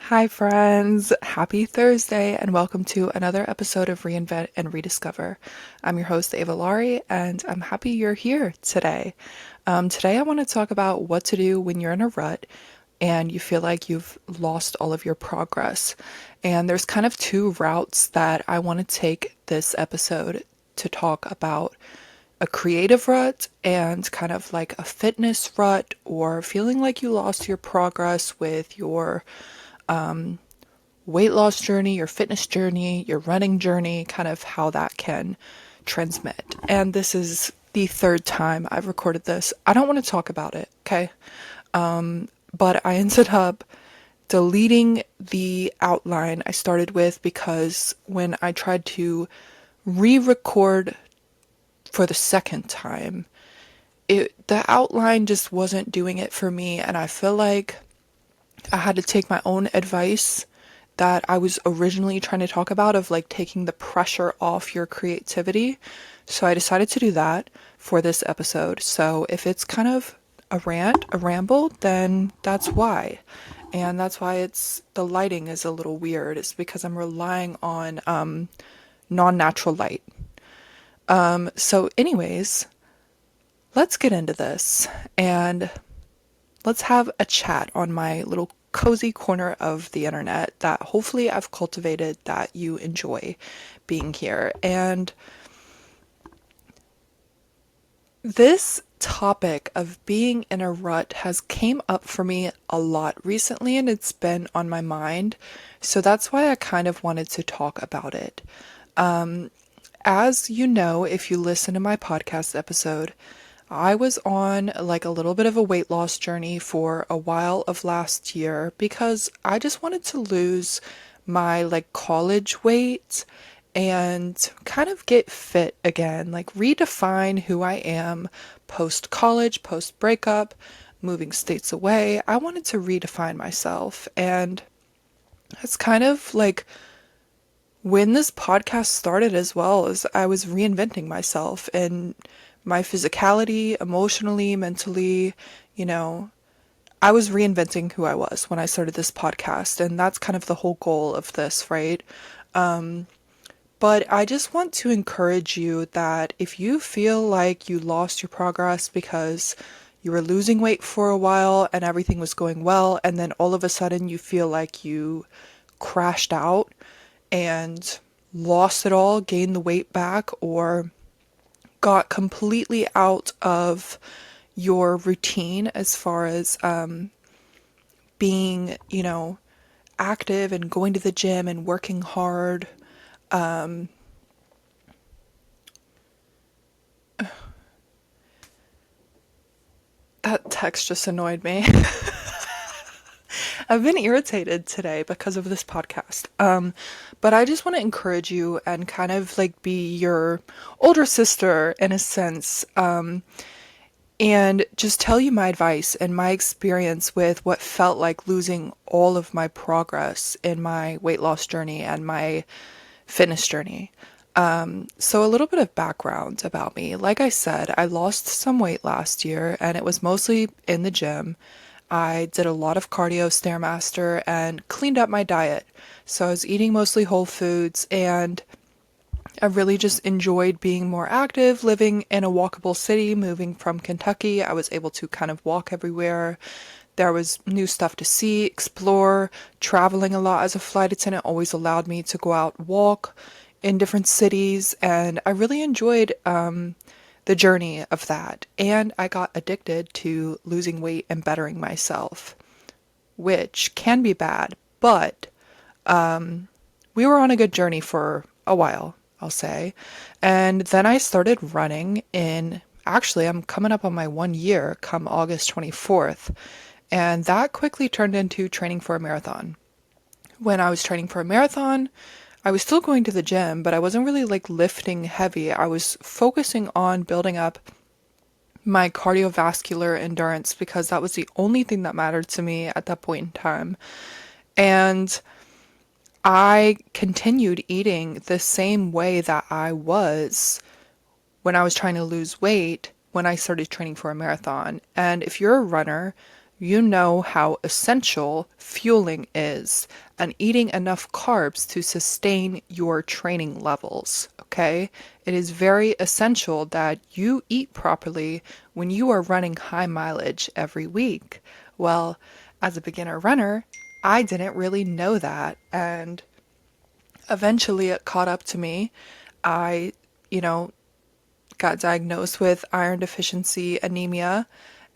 Hi, friends. Happy Thursday, and welcome to another episode of Reinvent and Rediscover. I'm your host, Ava Laurie, and I'm happy you're here today. Today, I want to talk about what to do when you're in a rut and you feel like you've lost all of your progress. And there's kind of two routes that I want to take this episode to talk about a creative rut and kind of like a fitness rut, or feeling like you lost your progress with your weight loss journey, your fitness journey, your running journey, kind of how that can transmit. And this is the third time I've recorded this. I don't want to talk about it, okay? But I ended up deleting the outline I started with because when I tried to re record for the second time, the outline just wasn't doing it for me, and I feel like I had to take my own advice that I was originally trying to talk about, of like taking the pressure off your creativity. So I decided to do that for this episode. So if it's kind of a rant, a ramble, then that's why. And that's why the lighting is a little weird. It's because I'm relying on non-natural light. So anyways, let's get into this and let's have a chat on my little cozy corner of the internet that hopefully I've cultivated that you enjoy being here. And this topic of being in a rut has came up for me a lot recently, and it's been on my mind. So that's why I kind of wanted to talk about it. As you know, if you listen to my podcast episode, I was on like a little bit of a weight loss journey for a while of last year because I just wanted to lose my like college weight and kind of get fit again, like redefine who I am post college, post breakup, moving states away. I wanted to redefine myself, and it's kind of like when this podcast started, as well as I was reinventing myself and my physicality, emotionally, mentally, you know, I was reinventing who I was when I started this podcast. And that's kind of the whole goal of this, right? But I just want to encourage you that if you feel like you lost your progress because you were losing weight for a while and everything was going well, and then all of a sudden you feel like you crashed out and lost it all, gained the weight back, or got completely out of your routine as far as being, active and going to the gym and working hard. That text just annoyed me. I've been irritated today because of this podcast. But I just want to encourage you and kind of like be your older sister in a sense. And just tell you my advice and my experience with what felt like losing all of my progress in my weight loss journey and my fitness journey. So a little bit of background about me. Like I said, I lost some weight last year and it was mostly in the gym. I did a lot of cardio, Stairmaster, and cleaned up my diet. So I was eating mostly whole foods, and I really just enjoyed being more active, living in a walkable city, moving from Kentucky. I was able to kind of walk everywhere. There was new stuff to see, explore. Traveling a lot as a flight attendant always allowed me to go out, walk in different cities, and I really enjoyed the journey of that. And I got addicted to losing weight and bettering myself, which can be bad, but we were on a good journey for a while, I'll say. And then I started running actually, I'm coming up on my 1 year come August 24th. And that quickly turned into training for a marathon. When I was training for a marathon, I was still going to the gym, but I wasn't really like lifting heavy. I was focusing on building up my cardiovascular endurance because that was the only thing that mattered to me at that point in time. And I continued eating the same way that I was when I was trying to lose weight when I started training for a marathon. And if you're a runner, you know how essential fueling is and eating enough carbs to sustain your training levels, okay? It is very essential that you eat properly when you are running high mileage every week. Well, as a beginner runner, I didn't really know that, and eventually it caught up to me. I, you know, got diagnosed with iron deficiency anemia,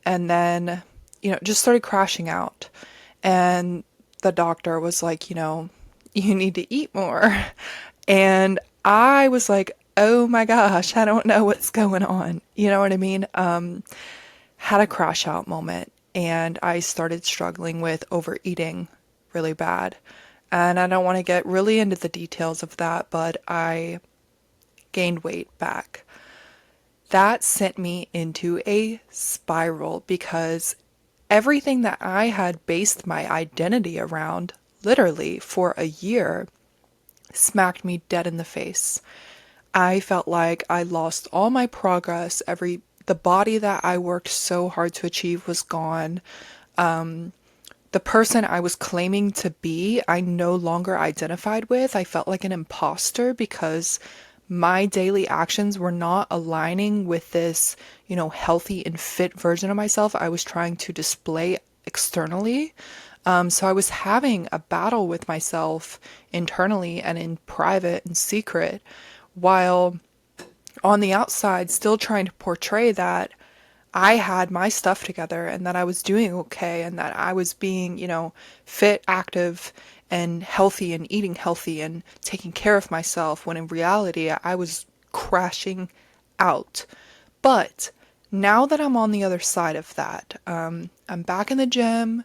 and then, just started crashing out. And the doctor was like, you need to eat more. And I was like, oh my gosh, I don't know what's going on. You know what I mean? Had a crash out moment, and I started struggling with overeating really bad. And I don't want to get really into the details of that, but I gained weight back. That sent me into a spiral because everything that I had based my identity around, literally for a year, smacked me dead in the face. I felt like I lost all my progress. The body that I worked so hard to achieve was gone. The person I was claiming to be, I no longer identified with. I felt like an imposter because my daily actions were not aligning with this, healthy and fit version of myself I was trying to display externally. So I was having a battle with myself internally and in private and secret, while on the outside still trying to portray that I had my stuff together and that I was doing okay and that I was being, fit, active, and healthy and eating healthy and taking care of myself, when in reality I was crashing out. But now that I'm on the other side of that, I'm back in the gym.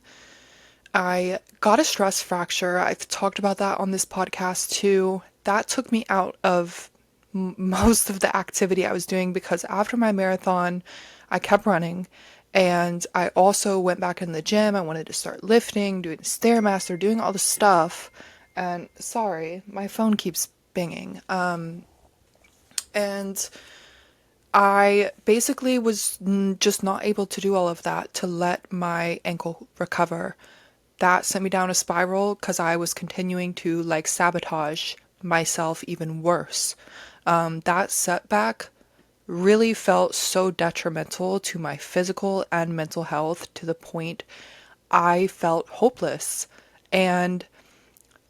I got a stress fracture. I've talked about that on this podcast too. That took me out of most of the activity I was doing because after my marathon, I kept running, and I also went back in the gym. I wanted to start lifting, doing the Stairmaster, doing all the stuff. And sorry, my phone keeps binging. And I basically was just not able to do all of that to let my ankle recover. That sent me down a spiral because I was continuing to sabotage myself even worse. That setback really felt so detrimental to my physical and mental health to the point I felt hopeless. And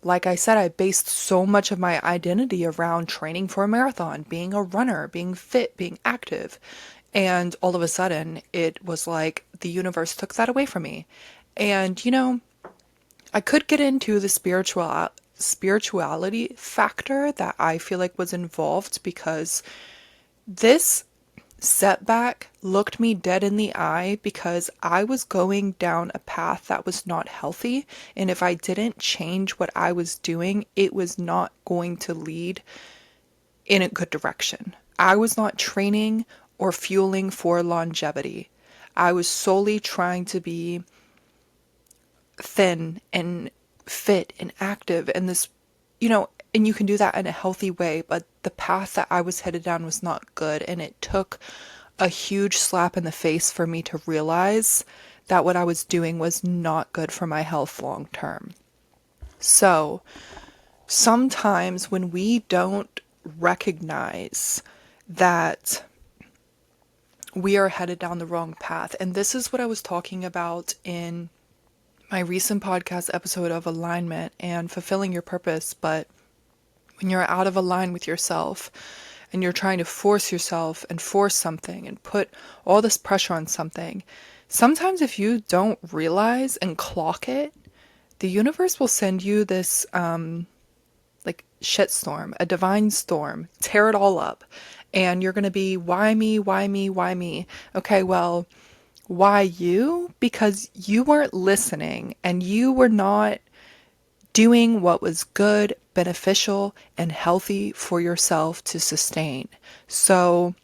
like I said, I based so much of my identity around training for a marathon, being a runner, being fit, being active. And all of a sudden, it was like the universe took that away from me. And, I could get into the spirituality factor that I feel like was involved because this setback looked me dead in the eye because I was going down a path that was not healthy. And if I didn't change what I was doing, it was not going to lead in a good direction. I was not training or fueling for longevity. I was solely trying to be thin and fit and active and this, and you can do that in a healthy way, but the path that I was headed down was not good, and it took a huge slap in the face for me to realize that what I was doing was not good for my health long term. So sometimes when we don't recognize that we are headed down the wrong path, and this is what I was talking about in my recent podcast episode of alignment and fulfilling your purpose, but when you're out of line with yourself and you're trying to force yourself and force something and put all this pressure on something, sometimes if you don't realize and clock it, the universe will send you this shitstorm, a divine storm, tear it all up, and you're going to be, why me, why me, why me? Okay, well, why you? Because you weren't listening and you were not doing what was good, beneficial, and healthy for yourself to sustain. So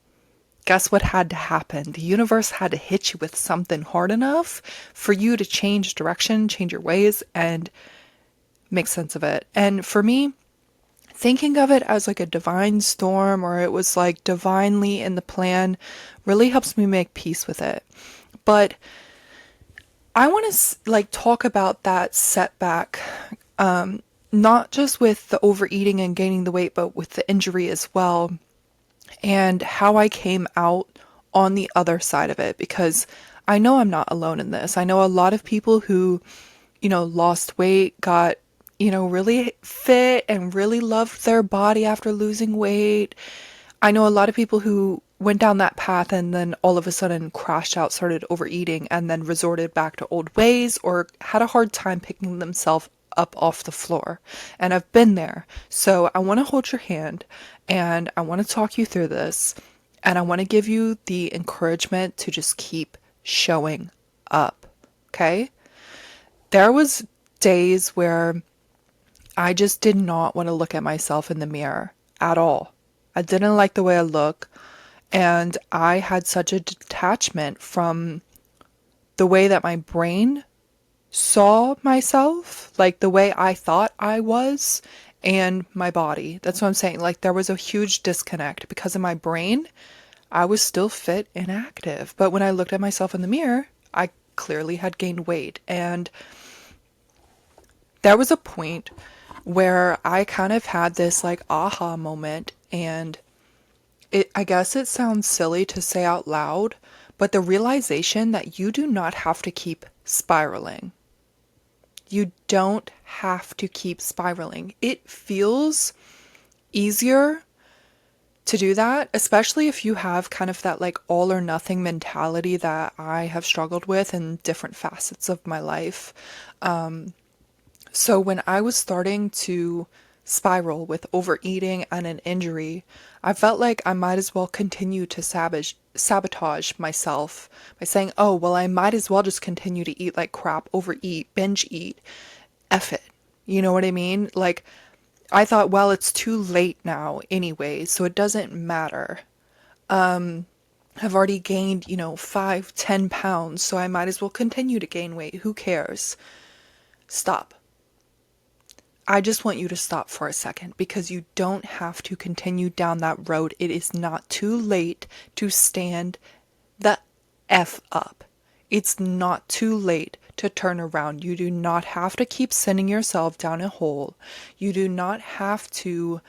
guess what had to happen? The universe had to hit you with something hard enough for you to change direction, change your ways, and make sense of it. And for me, thinking of it as like a divine storm, or it was like divinely in the plan, really helps me make peace with it. But I want to like talk about that setback, not just with the overeating and gaining the weight, but with the injury as well, and how I came out on the other side of it, because I know I'm not alone in this. I know a lot of people who, lost weight, got, really fit and really loved their body after losing weight. I know a lot of people who went down that path and then all of a sudden crashed out, started overeating, and then resorted back to old ways or had a hard time picking themselves up off the floor. And I've been there. So I want to hold your hand and I want to talk you through this. And I want to give you the encouragement to just keep showing up. Okay? There was days where I just did not want to look at myself in the mirror at all. I didn't like the way I look, and I had such a detachment from the way that my brain saw myself, like the way I thought I was, and my body. That's what I'm saying. Like there was a huge disconnect because in my brain, I was still fit and active. But when I looked at myself in the mirror, I clearly had gained weight. And there was a point where I kind of had this like aha moment, and I guess it sounds silly to say out loud, but the realization that you do not have to keep spiraling. You don't have to keep spiraling. It feels easier to do that, especially if you have kind of that like all or nothing mentality that I have struggled with in different facets of my life. So when I was starting to spiral with overeating and an injury, I felt like I might as well continue to sabotage myself by saying, oh, well, I might as well just continue to eat like crap, overeat, binge eat, F it. You know what I mean? Like, I thought, well, it's too late now anyway, so it doesn't matter. I've already gained, 5, 10 pounds, so I might as well continue to gain weight. Who cares? Stop. I just want you to stop for a second because you don't have to continue down that road. It is not too late to stand the F up. It's not too late to turn around. You do not have to keep sending yourself down a hole. You do not have to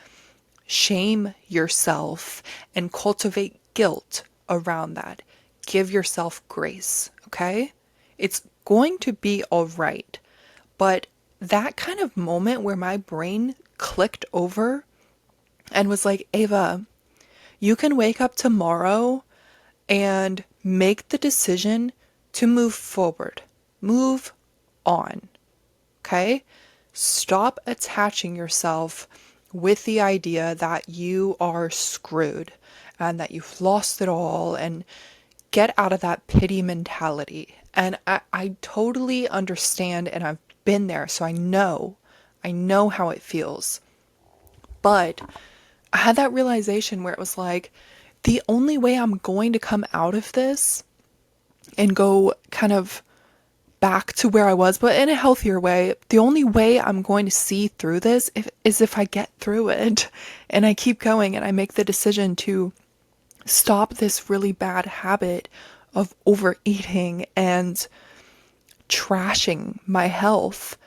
shame yourself and cultivate guilt around that. Give yourself grace, okay? It's going to be all right. But that kind of moment where my brain clicked over and was like, Ava, you can wake up tomorrow and make the decision to move forward, move on. Okay? Stop attaching yourself with the idea that you are screwed and that you've lost it all, and get out of that pity mentality. And I totally understand, and I've been there, so I know how it feels. But I had that realization where it was like, the only way I'm going to come out of this and go kind of back to where I was, but in a healthier way, the only way I'm going to see through this is if I get through it and I keep going and I make the decision to stop this really bad habit of overeating and trashing my health.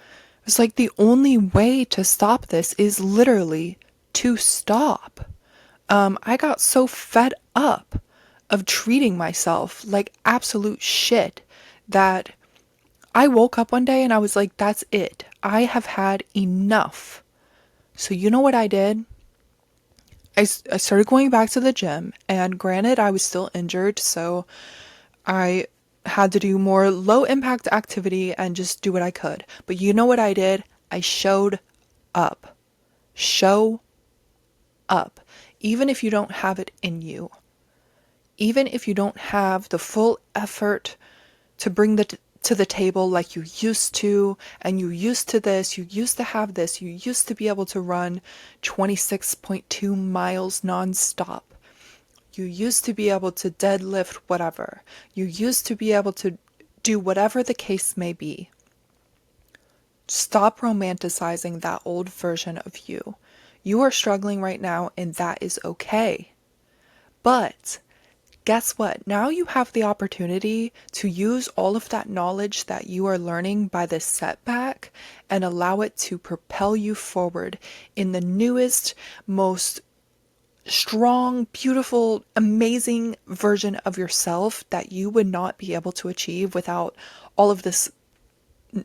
It's like the only way to stop this is literally to stop. I got so fed up of treating myself like absolute shit that I woke up one day and I was like, that's it. I have had enough. So you know what I did? I started going back to the gym, and granted, I was still injured, so I had to do more low impact activity and just do what I could. But you know what I did? I showed up. Show up. Even if you don't have it in you. Even if you don't have the full effort to bring to the table like you used to, and you used to this, you used to have this, you used to be able to run 26.2 miles nonstop. You used to be able to deadlift whatever. You used to be able to do whatever the case may be. Stop romanticizing that old version of you. You are struggling right now, and that is okay. But guess what? Now you have the opportunity to use all of that knowledge that you are learning by this setback and allow it to propel you forward in the newest, most strong, beautiful, amazing version of yourself that you would not be able to achieve without all of this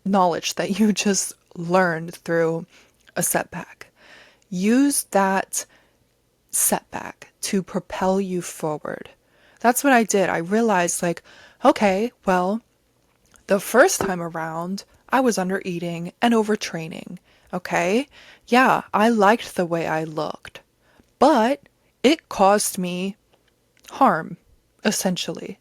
knowledge that you just learned through a setback. Use that setback to propel you forward. That's what I did. I realized, like, okay, well, the first time around, I was under eating and overtraining. Okay? Yeah, I liked the way I looked, but it caused me harm, essentially.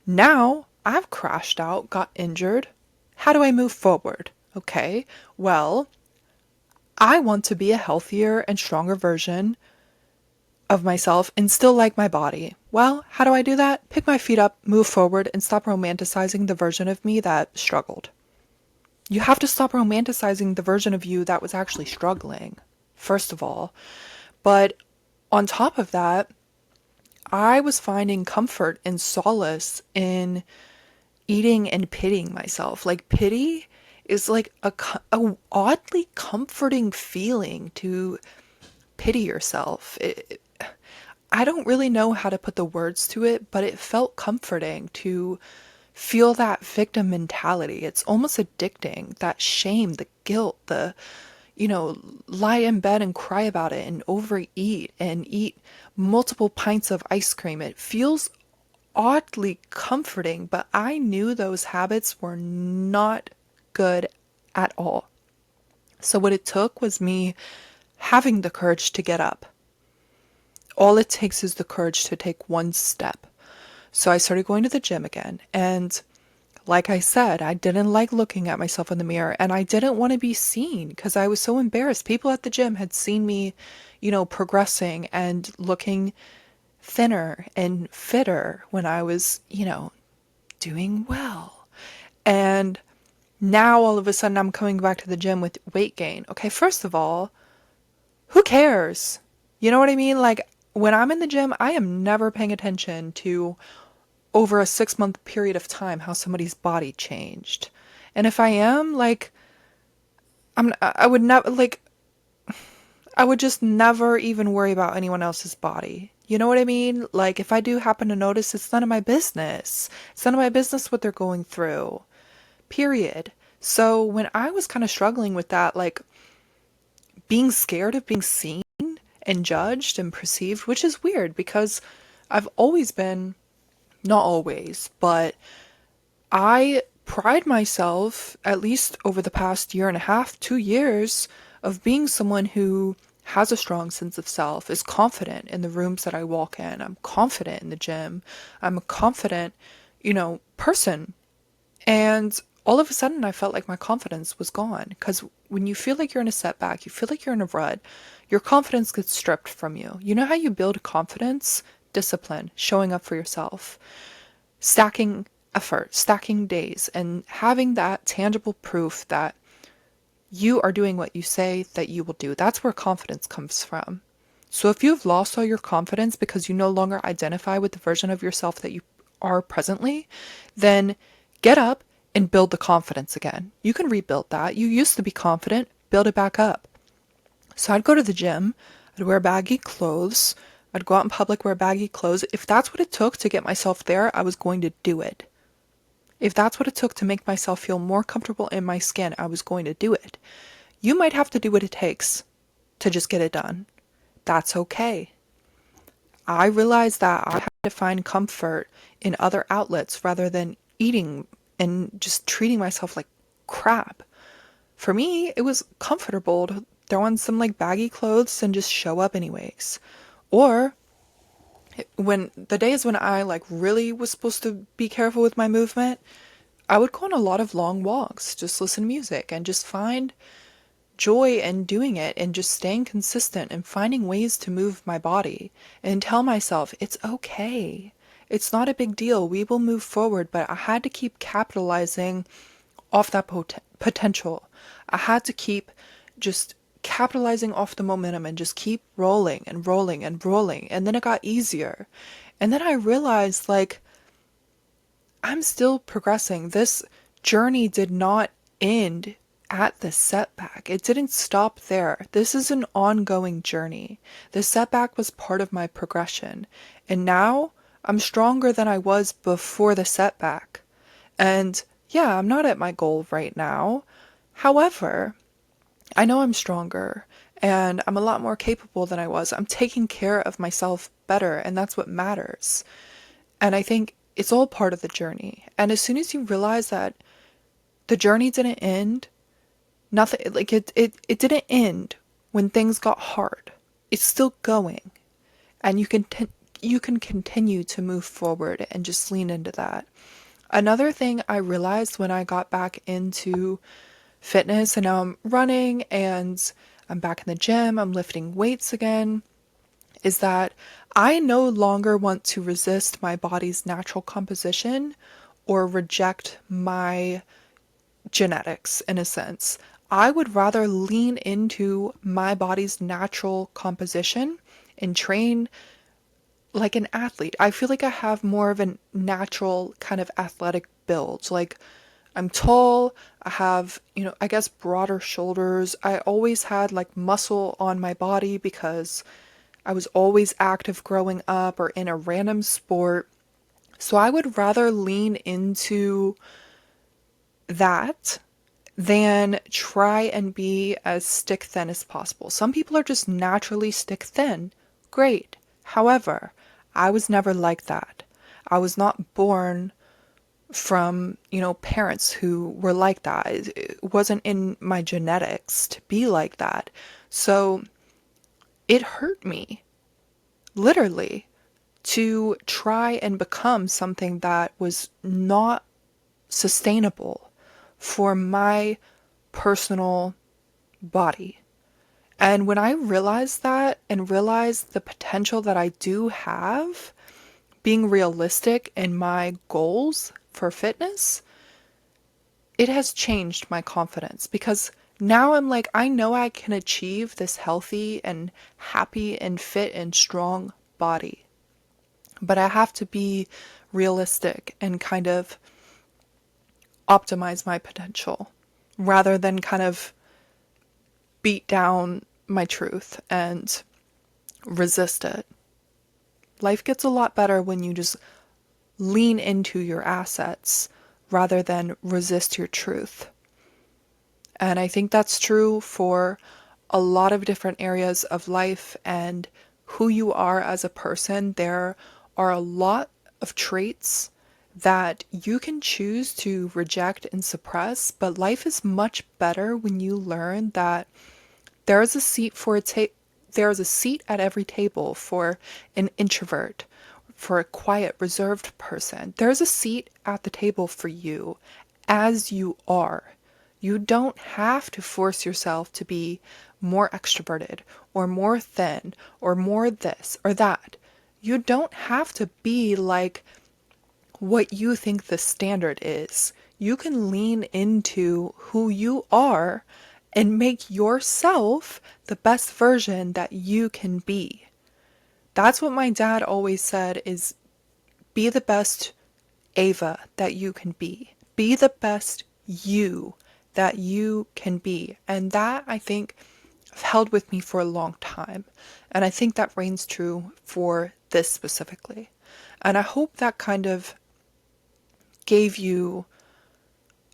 Now I've crashed out, got injured. How do I move forward? Okay, well, I want to be a healthier and stronger version of myself and still like my body. Well, how do I do that? Pick my feet up, move forward, and stop romanticizing the version of me that struggled. You have to stop romanticizing the version of you that was actually struggling, first of all. But on top of that, I was finding comfort and solace in eating and pitying myself. Like, pity is like a oddly comforting feeling to pity yourself. I don't really know how to put the words to it, but it felt comforting to feel that victim mentality. It's almost addicting. That shame, the guilt, lie in bed and cry about it and overeat and eat multiple pints of ice cream. It feels oddly comforting, but I knew those habits were not good at all. So what it took was me having the courage to get up. All it takes is the courage to take one step. So I started going to the gym again. And like I said, I didn't like looking at myself in the mirror and I didn't want to be seen because I was so embarrassed. People at the gym had seen me, progressing and looking thinner and fitter when I was, doing well. And now all of a sudden I'm coming back to the gym with weight gain. Okay, first of all, who cares? You know what I mean? Like, when I'm in the gym, I am never paying attention to over a 6-month period of time how somebody's body changed. And if I am, like, I would never, like, I would just never even worry about anyone else's body. You know what I mean? Like, if I do happen to notice, it's none of my business. It's none of my business what they're going through. Period. So when I was kind of struggling with that, like, being scared of being seen and judged and perceived, which is weird because I've always been, not always, but I pride myself, at least over the past year and a half, 2 years, of being someone who has a strong sense of self, is confident in the rooms that I walk in. I'm confident in the gym. I'm a confident, person. And all of a sudden, I felt like my confidence was gone. Because when you feel like you're in a setback, you feel like you're in a rut, your confidence gets stripped from you. You know how you build confidence? Discipline, showing up for yourself, stacking effort, stacking days, and having that tangible proof that you are doing what you say that you will do. That's where confidence comes from. So if you've lost all your confidence because you no longer identify with the version of yourself that you are presently, then get up and build the confidence again. You can rebuild that. You used to be confident, build it back up. So I'd go to the gym, I'd wear baggy clothes, I'd go out in public, wear baggy clothes. If that's what it took to get myself there, I was going to do it. If that's what it took to make myself feel more comfortable in my skin, I was going to do it. You might have to do what it takes to just get it done. That's okay. I realized that I had to find comfort in other outlets rather than eating and just treating myself like crap. For me, it was comfortable to throw on some like baggy clothes and just show up anyways. Or when the days when I like really was supposed to be careful with my movement, I would go on a lot of long walks, just listen to music and just find joy in doing it and just staying consistent and finding ways to move my body and tell myself it's okay. It's not a big deal. We will move forward, but I had to keep capitalizing off that potential. I had to keep just capitalizing off the momentum and just keep rolling and rolling and rolling. And then it got easier. And then I realized, like, I'm still progressing. This journey did not end at the setback. It didn't stop there. This is an ongoing journey. The setback was part of my progression. And now I'm stronger than I was before the setback. And yeah, I'm not at my goal right now. However, I know I'm stronger and I'm a lot more capable than I was. I'm taking care of myself better, and that's what matters. And I think it's all part of the journey. And as soon as you realize that the journey didn't end, nothing, like it didn't end when things got hard. It's still going. And you can continue to move forward and just lean into that. Another thing I realized when I got back into fitness, and now I'm running and I'm back in the gym, I'm lifting weights again, is that I no longer want to resist my body's natural composition or reject my genetics in a sense. I would rather lean into my body's natural composition and train like an athlete. I feel like I have more of a natural kind of athletic build. Like, I'm tall, I have, I guess broader shoulders. I always had like muscle on my body because I was always active growing up or in a random sport. So I would rather lean into that than try and be as stick thin as possible. Some people are just naturally stick thin. Great. However, I was never like that. I was not born from, parents who were like that. It wasn't in my genetics to be like that. So it hurt me, literally, to try and become something that was not sustainable for my personal body. And when I realized that and realized the potential that I do have, being realistic in my goals for fitness, it has changed my confidence because now I'm like, I know I can achieve this healthy and happy and fit and strong body. But I have to be realistic and kind of optimize my potential rather than kind of beat down my truth and resist it. Life gets a lot better when you just lean into your assets rather than resist your truth. And I think that's true for a lot of different areas of life and who you are as a person. There are a lot of traits that you can choose to reject and suppress, but life is much better when you learn that there is a seat for there is a seat at every table for an introvert, for a quiet, reserved person. There's a seat at the table for you as you are. You don't have to force yourself to be more extroverted or more thin or more this or that. You don't have to be like what you think the standard is. You can lean into who you are and make yourself the best version that you can be. That's what my dad always said is be the best Ava that you can be. Be the best you that you can be. And that, I think, I've held with me for a long time. And I think that reigns true for this specifically. And I hope that kind of gave you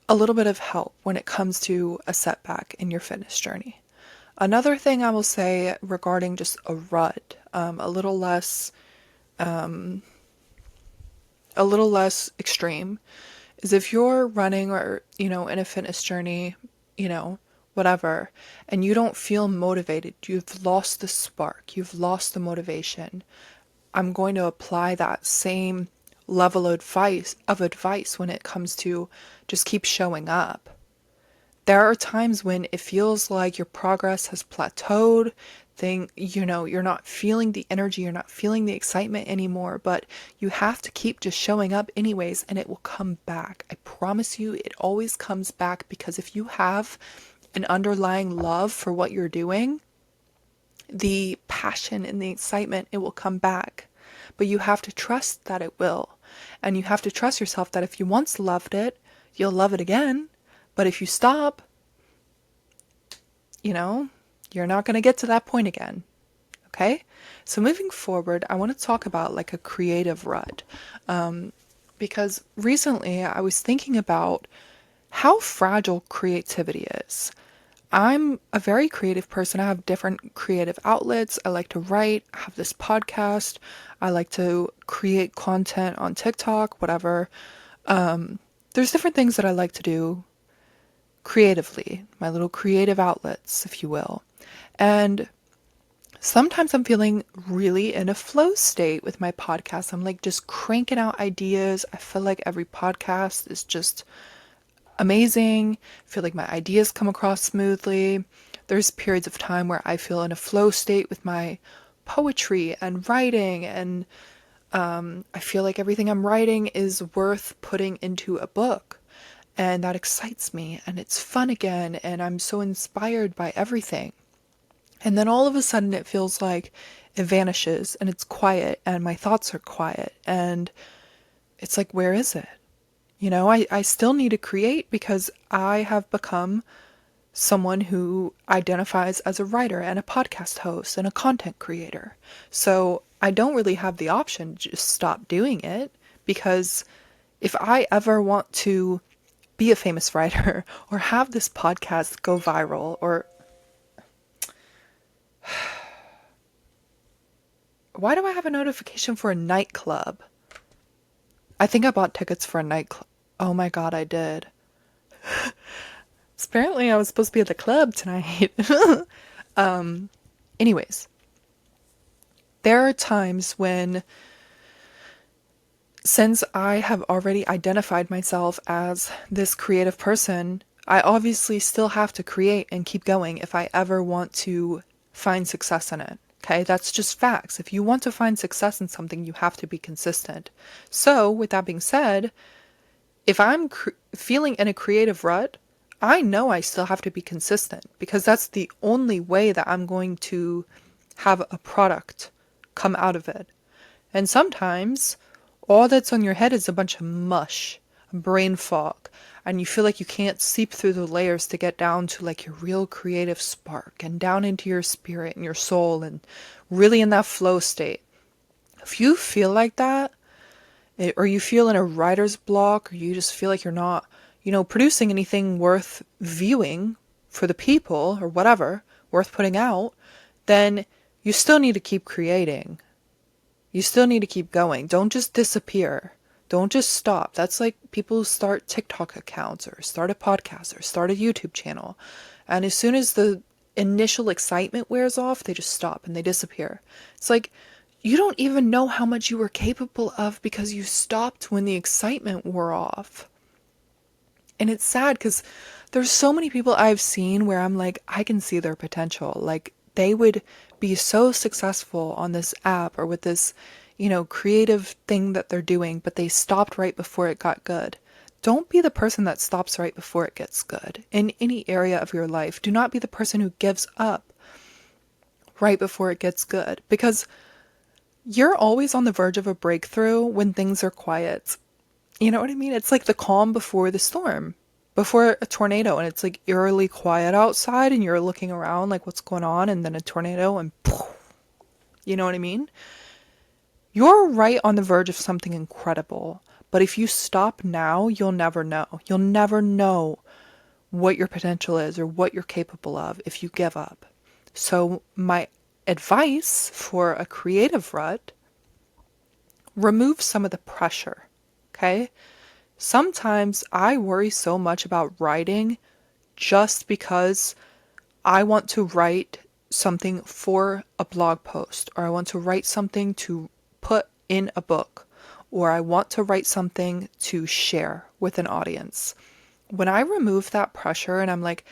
a little bit of help when it comes to a setback in your fitness journey. Another thing I will say regarding just a rut, a little less extreme, is if you're running or, in a fitness journey, whatever, and you don't feel motivated, you've lost the spark, you've lost the motivation, I'm going to apply that same level of advice when it comes to just keep showing up. There are times when it feels like your progress has plateaued, you're not feeling the energy, you're not feeling the excitement anymore, but you have to keep just showing up anyways, and it will come back. I promise you, it always comes back, because if you have an underlying love for what you're doing, the passion and the excitement, it will come back. but you have to trust that it will. And you have to trust yourself that if you once loved it, you'll love it again. But if you stop, you're not going to get to that point again. Okay? So moving forward, I want to talk about like a creative rut. Because recently I was thinking about how fragile creativity is. I'm a very creative person. I have different creative outlets. I like to write, I have this podcast. I like to create content on TikTok, whatever. There's different things that I like to do creatively, my little creative outlets, if you will. And sometimes I'm feeling really in a flow state with my podcast. I'm like just cranking out ideas. I feel like every podcast is just amazing. I feel like my ideas come across smoothly. There's periods of time where I feel in a flow state with my poetry and writing, and I feel like everything I'm writing is worth putting into a book. And that excites me, and it's fun again, and I'm so inspired by everything. And then all of a sudden it feels like it vanishes and it's quiet and my thoughts are quiet. And it's like, where is it? I still need to create because I have become someone who identifies as a writer and a podcast host and a content creator. So I don't really have the option to just stop doing it, because if I ever want to be a famous writer or have this podcast go viral, or why do I have a notification for a nightclub? I think I bought tickets for a nightclub. Oh my God, I did. Apparently I was supposed to be at the club tonight. Anyways, there are times when, since I have already identified myself as this creative person, I obviously still have to create and keep going if I ever want to find success in it. Okay, that's just facts. If you want to find success in something, you have to be consistent. So, with that being said, if I'm feeling in a creative rut, I know I still have to be consistent, because that's the only way that I'm going to have a product come out of it. And sometimes all that's on your head is a bunch of mush, brain fog, and you feel like you can't seep through the layers to get down to like your real creative spark and down into your spirit and your soul and really in that flow state. If you feel like that, or you feel in a writer's block, or you just feel like you're not, producing anything worth viewing for the people or whatever, worth putting out, then you still need to keep creating. You still need to keep going. Don't just disappear. Don't just stop. That's like people who start TikTok accounts or start a podcast or start a YouTube channel. And as soon as the initial excitement wears off, they just stop and they disappear. It's like, you don't even know how much you were capable of because you stopped when the excitement wore off. And it's sad because there's so many people I've seen where I'm like, I can see their potential. Like, they would be so successful on this app or with this, creative thing that they're doing, but they stopped right before it got good. Don't be the person that stops right before it gets good. In any area of your life, do not be the person who gives up right before it gets good, because you're always on the verge of a breakthrough when things are quiet. You know what I mean? It's like the calm before the storm, before a tornado, and it's like eerily quiet outside and you're looking around like what's going on, and then a tornado and poof, you know what I mean? You're right on the verge of something incredible, but if you stop now, you'll never know. You'll never know what your potential is or what you're capable of if you give up. So my advice for a creative rut: remove some of the pressure, okay? Sometimes I worry so much about writing just because I want to write something for a blog post, or I want to write something to put in a book, or I want to write something to share with an audience. When I remove that pressure and I'm like,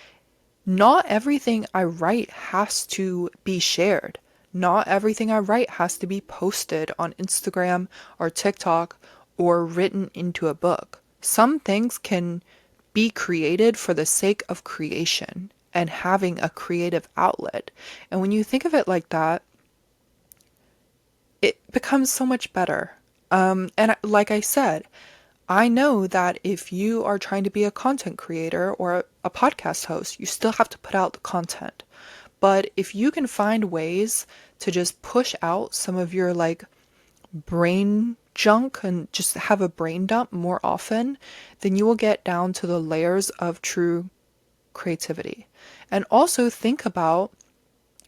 not everything I write has to be shared. Not everything I write has to be posted on Instagram or TikTok or written into a book. Some things can be created for the sake of creation and having a creative outlet. And when you think of it like that, it becomes so much better. Like I said, I know that if you are trying to be a content creator or a podcast host, you still have to put out the content. But if you can find ways to just push out some of your like brain junk and just have a brain dump more often, then you will get down to the layers of true creativity. And also think about,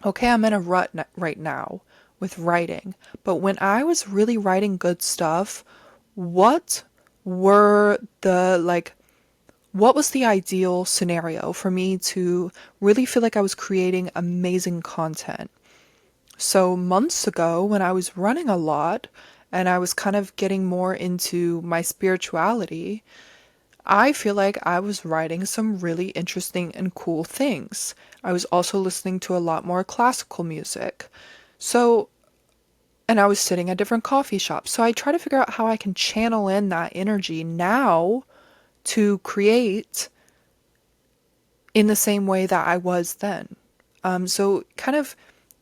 okay, I'm in a rut right now with writing, but when I was really writing good stuff, what were the like what was the ideal scenario for me to really feel like I was creating amazing content? So months ago, when I was running a lot and I was kind of getting more into my spirituality, I feel like I was writing some really interesting and cool things. I was also listening to a lot more classical music. So, and I was sitting at different coffee shops. So I try to figure out how I can channel in that energy now to create in the same way that I was then. So kind of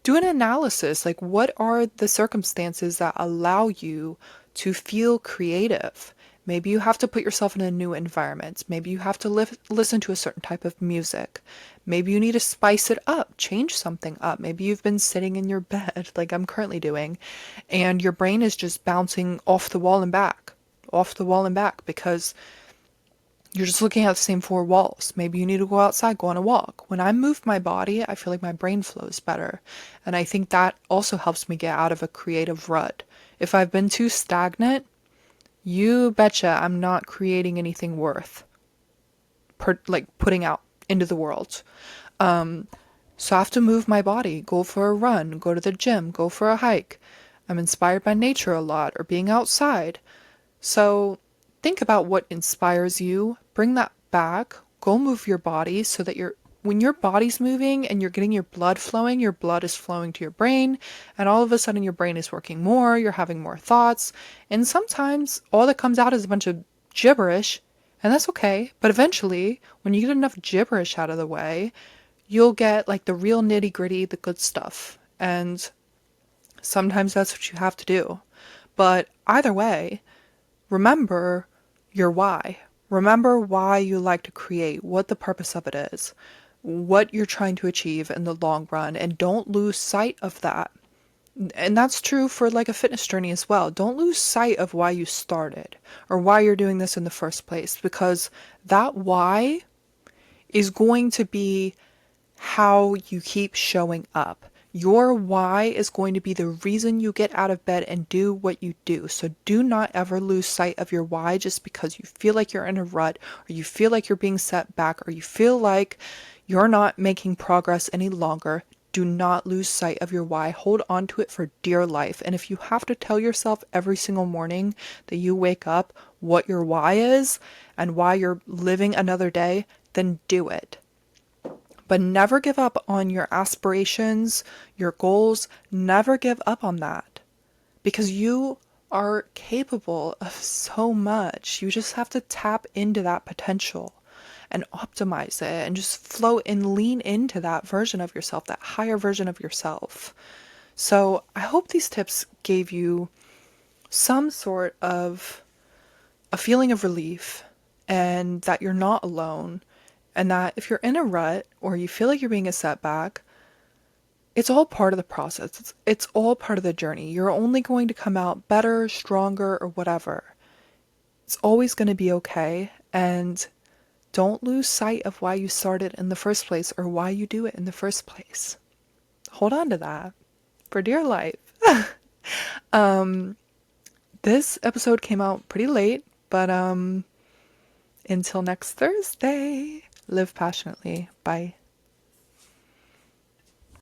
do an analysis, like what are the circumstances that allow you to feel creative? Maybe you have to put yourself in a new environment. Maybe you have to listen to a certain type of music. Maybe you need to spice it up, change something up. Maybe you've been sitting in your bed, like I'm currently doing, and your brain is just bouncing off the wall and back, off the wall and back, because you're just looking at the same four walls. Maybe you need to go outside, go on a walk. When I move my body, I feel like my brain flows better. And I think that also helps me get out of a creative rut. If I've been too stagnant, you betcha I'm not creating anything worth putting out into the world. So I have to move my body, go for a run, go to the gym, go for a hike. I'm inspired by nature a lot or being outside. So think about what inspires you, bring that back, go move your body so that when your body's moving and you're getting your blood flowing, your blood is flowing to your brain, and all of a sudden your brain is working more, you're having more thoughts, and sometimes all that comes out is a bunch of gibberish, and that's okay, but eventually, when you get enough gibberish out of the way, you'll get like the real nitty-gritty, the good stuff, and sometimes that's what you have to do. But either way, remember your why. Remember why you like to create, what the purpose of it is, what you're trying to achieve in the long run, and don't lose sight of that. And that's true for like a fitness journey as well. Don't lose sight of why you started or why you're doing this in the first place, because that why is going to be how you keep showing up. Your why is going to be the reason you get out of bed and do what you do. So do not ever lose sight of your why just because you feel like you're in a rut, or you feel like you're being set back, or you feel like you're not making progress any longer. Do not lose sight of your why. Hold on to it for dear life. And if you have to tell yourself every single morning that you wake up what your why is and why you're living another day, then do it. But never give up on your aspirations, your goals. Never give up on that, because you are capable of so much. You just have to tap into that potential and optimize it and just flow and lean into that version of yourself, that higher version of yourself. So I hope these tips gave you some sort of a feeling of relief, and that you're not alone, and that if you're in a rut or you feel like you're being a setback, it's all part of the process. It's all part of the journey. You're only going to come out better, stronger, or whatever. It's always going to be okay. And don't lose sight of why you started in the first place or why you do it in the first place. Hold on to that for dear life. This episode came out pretty late, but until next Thursday, live passionately. Bye.